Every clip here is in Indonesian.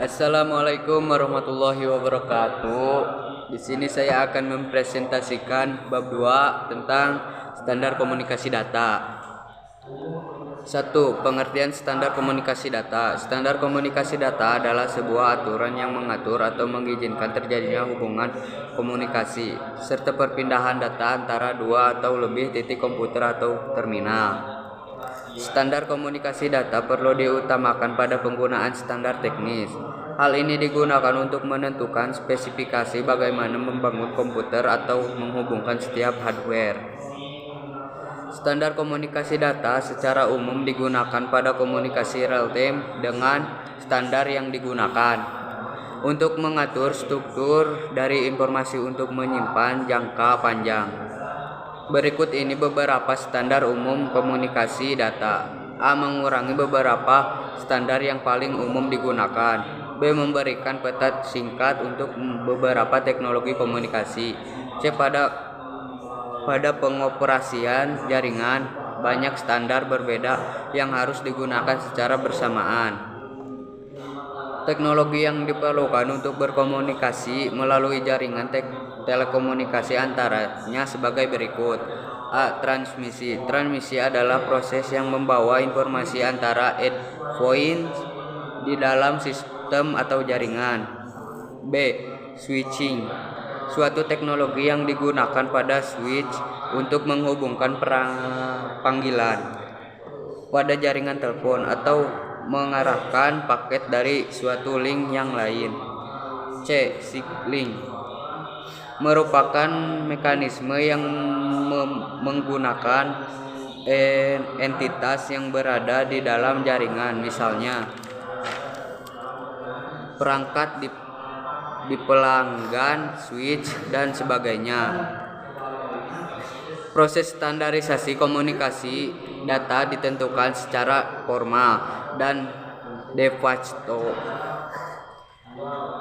Assalamualaikum warahmatullahi wabarakatuh. Di sini saya akan mempresentasikan bab 2 tentang standar komunikasi data. 1. Pengertian standar komunikasi data. Standar komunikasi data adalah sebuah aturan yang mengatur atau mengizinkan terjadinya hubungan komunikasi serta perpindahan data antara dua atau lebih titik komputer atau terminal. Standar komunikasi data perlu diutamakan pada penggunaan standar teknis. Hal ini digunakan untuk menentukan spesifikasi bagaimana membangun komputer atau menghubungkan setiap hardware. Standar komunikasi data secara umum digunakan pada komunikasi real time dengan standar yang digunakan untuk mengatur struktur dari informasi untuk menyimpan jangka panjang. Berikut ini beberapa standar umum komunikasi data. A. Mengurangi beberapa standar yang paling umum digunakan. B. Memberikan peta singkat untuk beberapa teknologi komunikasi. C. Pada pengoperasian jaringan, banyak standar berbeda yang harus digunakan secara bersamaan. Teknologi yang diperlukan untuk berkomunikasi melalui jaringan telekomunikasi antaranya sebagai berikut. A. Transmisi. Transmisi adalah proses yang membawa informasi antara endpoint di dalam sistem atau jaringan. B. Switching. Suatu teknologi yang digunakan pada switch untuk menghubungkan panggilan pada jaringan telepon atau mengarahkan paket dari suatu link yang lain. C. Signaling merupakan mekanisme yang menggunakan entitas yang berada di dalam jaringan, misalnya perangkat di pelanggan, switch, dan sebagainya. Proses standarisasi komunikasi data ditentukan secara formal dan de facto.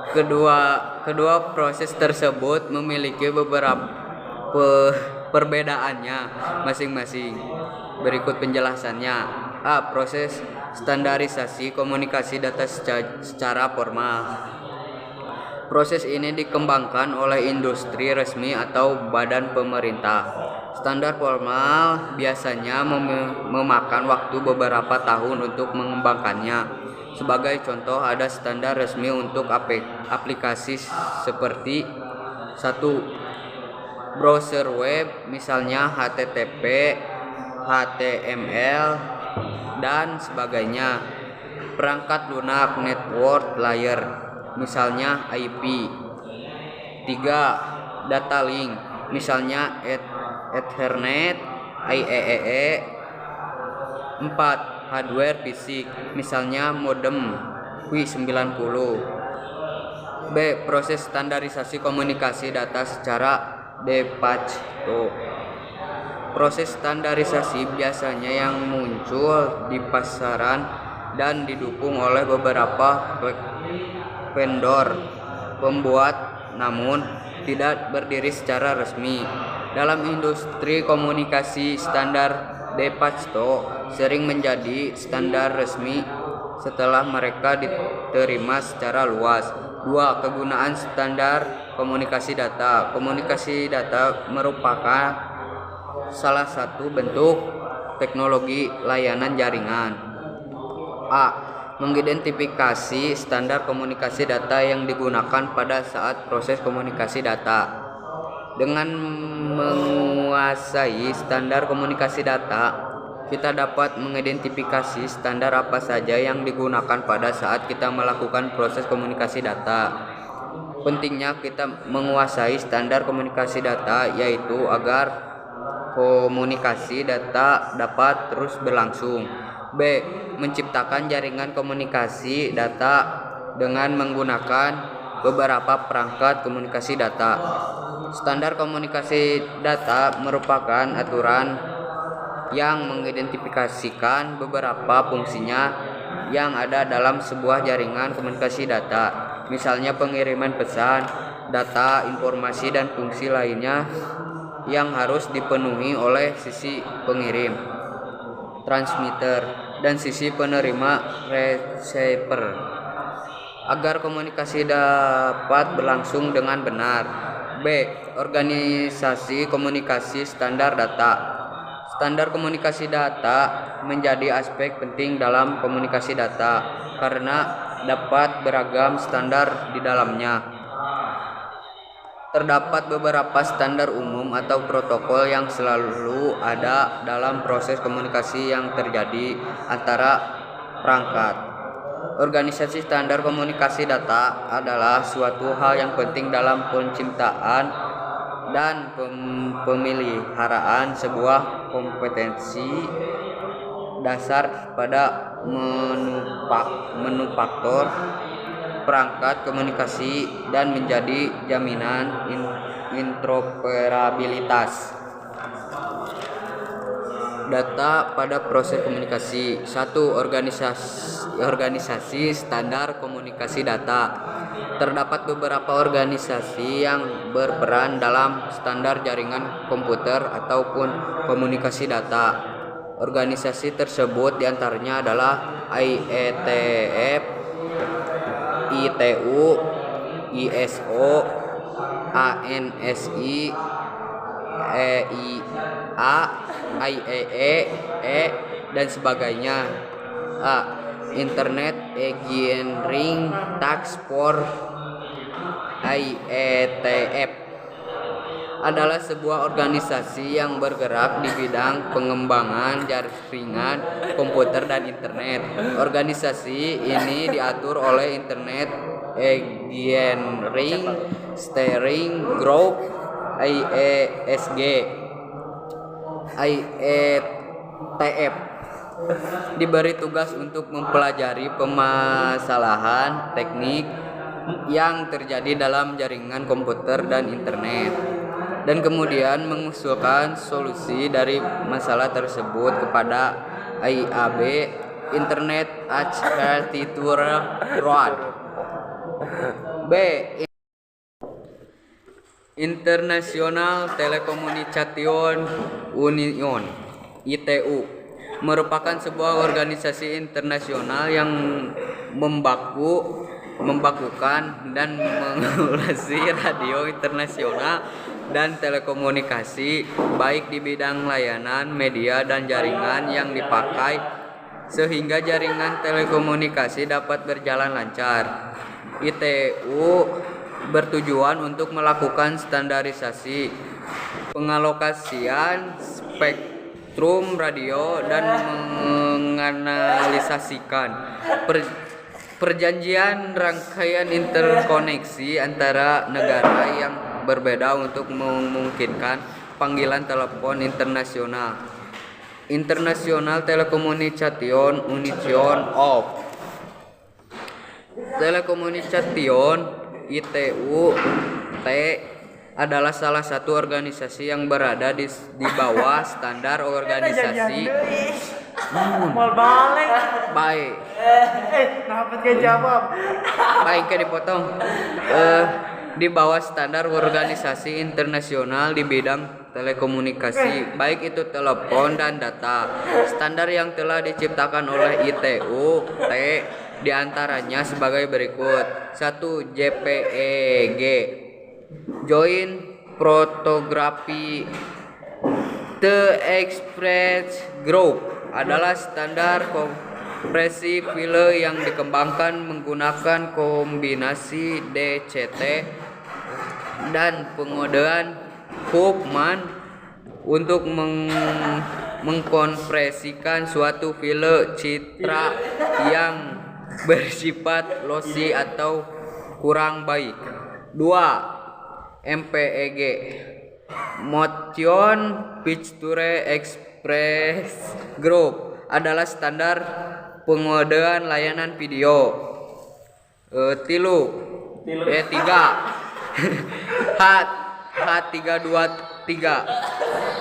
Kedua proses tersebut memiliki beberapa perbedaannya masing-masing. Berikut penjelasannya. A. Proses standarisasi komunikasi data secara formal. Proses ini dikembangkan oleh industri resmi atau badan pemerintah. Standar formal biasanya memakan waktu beberapa tahun untuk mengembangkannya. Sebagai contoh, ada standar resmi untuk aplikasi seperti 1. Browser web, misalnya HTTP, HTML, dan sebagainya. Perangkat lunak network layer, misalnya IP. 3. Data link, misalnya Ethernet, IEEE. 4. Hardware fisik, misalnya modem Q90. B. Proses standarisasi komunikasi data secara de facto. Proses standarisasi biasanya yang muncul di pasaran dan didukung oleh beberapa vendor pembuat, namun tidak berdiri secara resmi. Dalam industri komunikasi, standar de facto sering menjadi standar resmi setelah mereka diterima secara luas. 2. Kegunaan standar komunikasi data. Komunikasi data merupakan salah satu bentuk teknologi layanan jaringan. A. Mengidentifikasi standar komunikasi data yang digunakan pada saat proses komunikasi data. Dengan menguasai standar komunikasi data, kita dapat mengidentifikasi standar apa saja yang digunakan pada saat kita melakukan proses komunikasi data. Pentingnya kita menguasai standar komunikasi data yaitu agar komunikasi data dapat terus berlangsung. B. Menciptakan jaringan komunikasi data dengan menggunakan beberapa perangkat komunikasi data. Standar komunikasi data merupakan aturan yang mengidentifikasikan beberapa fungsinya yang ada dalam sebuah jaringan komunikasi data, misalnya pengiriman pesan, data, informasi, dan fungsi lainnya yang harus dipenuhi oleh sisi pengirim, transmitter, dan sisi penerima receiver. agar komunikasi dapat berlangsung dengan benar. B. Organisasi komunikasi standar data. Standar komunikasi data menjadi aspek penting dalam komunikasi data karena dapat beragam standar di dalamnya. Terdapat beberapa standar umum atau protokol yang selalu ada dalam proses komunikasi yang terjadi antara perangkat. Organisasi standar komunikasi data adalah suatu hal yang penting dalam penciptaan dan pemeliharaan sebuah kompetensi dasar pada manufaktur perangkat komunikasi dan menjadi jaminan interoperabilitas data pada proses komunikasi. 1. Organisasi standar komunikasi data. Terdapat beberapa organisasi yang berperan dalam standar jaringan komputer ataupun komunikasi data. Organisasi tersebut diantaranya adalah IETF, ITU, ISO, ANSI, EIA, IEEE, dan sebagainya. A. Internet Engineering Task Force IETF adalah sebuah organisasi yang bergerak di bidang pengembangan jaringan komputer dan internet. Organisasi ini diatur oleh Internet Engineering Steering Group IESG. IETF diberi tugas untuk mempelajari permasalahan teknik yang terjadi dalam jaringan komputer dan internet, dan kemudian mengusulkan solusi dari masalah tersebut kepada IAB, Internet Architecture Board. B. International Telecommunication Union (ITU) merupakan sebuah organisasi internasional yang membakukan dan mengawasi radio internasional dan telekomunikasi, baik di bidang layanan, media, dan jaringan yang dipakai, sehingga jaringan telekomunikasi dapat berjalan lancar. ITU bertujuan untuk melakukan standarisasi, pengalokasian spektrum radio, dan menganalisasikan perjanjian rangkaian interkoneksi antara negara yang berbeda untuk memungkinkan panggilan telepon internasional. International Telecommunication Union of Telecommunication (ITU-T) adalah salah satu organisasi yang berada di bawah standar organisasi baik. Baik ke dipotong. Di bawah standar organisasi internasional di bidang telekomunikasi, baik itu telepon dan data. Standar yang telah diciptakan oleh ITU-T diantaranya sebagai berikut. 1. JPEG Joint Photography Express Group adalah standar kompresi file yang dikembangkan menggunakan kombinasi DCT dan pengodean Huffman untuk mengkompresikan suatu file citra yang bersifat lossy atau kurang baik. 2. MPEG Motion Picture Express Group adalah standar pengodean layanan video. 3. H323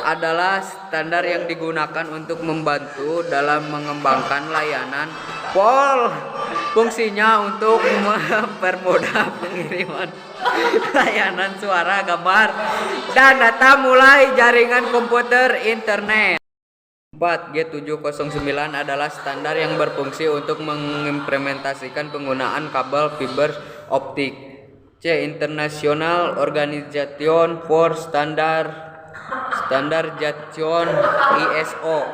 adalah standar yang digunakan untuk membantu dalam mengembangkan layanan POL. Fungsinya untuk mempermudah pengiriman layanan suara, gambar, dan data mulai jaringan komputer internet. 4. G709 adalah standar yang berfungsi untuk mengimplementasikan penggunaan kabel fiber optik. C. International Organization for Standardization ISO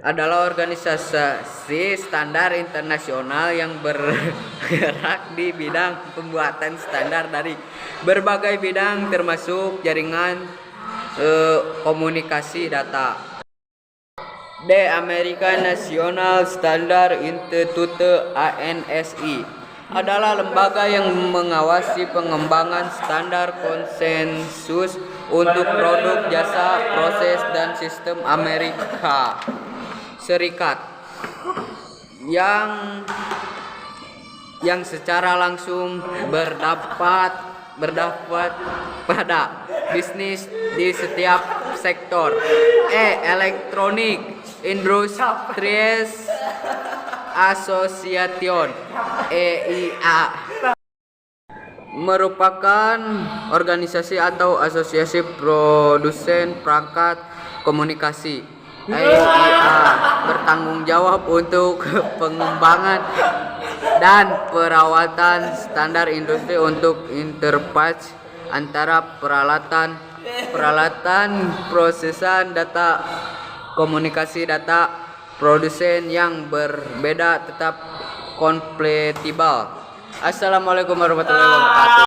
adalah organisasi standar internasional yang bergerak di bidang pembuatan standar dari berbagai bidang termasuk jaringan komunikasi data. D. American National Standard Institute ANSI adalah lembaga yang mengawasi pengembangan standar konsensus untuk produk, jasa, proses, dan sistem Amerika Serikat yang secara langsung berdampak pada bisnis di setiap sektor. E. Electronic Industries Association EIA merupakan organisasi atau asosiasi produsen perangkat komunikasi. EIA bertanggung jawab untuk pengembangan dan perawatan standar industri untuk interface antara peralatan prosesan data komunikasi data produsen yang berbeda tetap kompatibel. Assalamualaikum warahmatullahi wabarakatuh.